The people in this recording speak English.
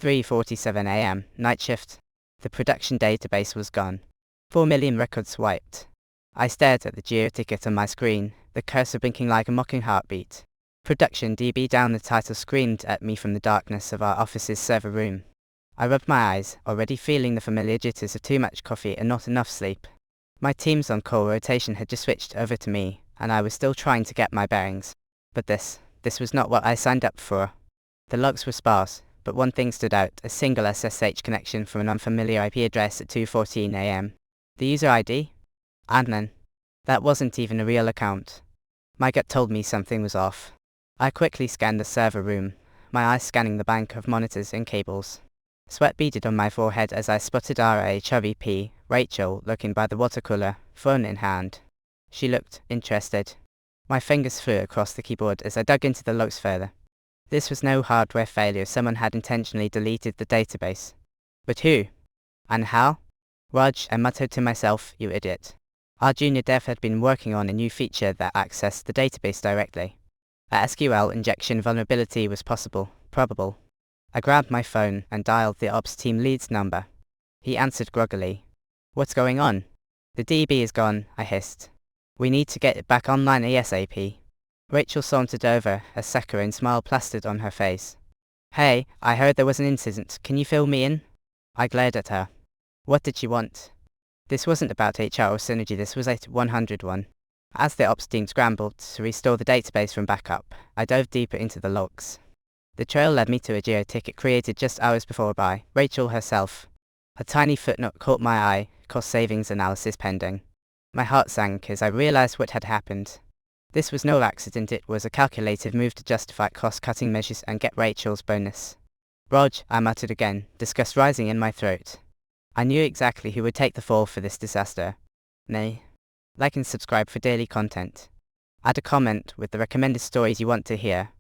3:47 a.m. Night shift. The production database was gone. 4 million records wiped. I stared at the geo-ticket on my screen, the cursor blinking like a mocking heartbeat. Production DB down the title screamed at me from the darkness of our office's server room. I rubbed my eyes, already feeling the familiar jitters of too much coffee and not enough sleep. My team's on-call rotation had just switched over to me, and I was still trying to get my bearings. But this was not what I signed up for. The logs were sparse, but one thing stood out, a single SSH connection from an unfamiliar IP address at 2:14 a.m. The user ID? Admin. That wasn't even a real account. My gut told me something was off. I quickly scanned the server room, my eyes scanning the bank of monitors and cables. Sweat beaded on my forehead as I spotted R.A. Chubby P, Rachel, looking by the water cooler, phone in hand. She looked interested. My fingers flew across the keyboard as I dug into the logs further. This was no hardware failure, someone had intentionally deleted the database. But who? And how? Raj, I muttered to myself, you idiot. Our junior dev had been working on a new feature that accessed the database directly. A SQL injection vulnerability was probable. I grabbed my phone and dialed the ops team lead's number. He answered groggily. What's going on? The DB is gone, I hissed. We need to get it back online ASAP. Rachel sauntered over, a saccharine smile plastered on her face. Hey, I heard there was an incident, can you fill me in? I glared at her. What did she want? This wasn't about HR or synergy, this was a 101. As the ops team scrambled to restore the database from backup, I dove deeper into the logs. The trail led me to a geo-ticket created just hours before by Rachel herself. A tiny footnote caught my eye, cost savings analysis pending. My heart sank as I realized what had happened. This was no accident, it was a calculated move to justify cost-cutting measures and get Rachel's bonus. Raj, I muttered again, disgust rising in my throat. I knew exactly who would take the fall for this disaster. Nay. Like and subscribe for daily content. Add a comment with the recommended stories you want to hear.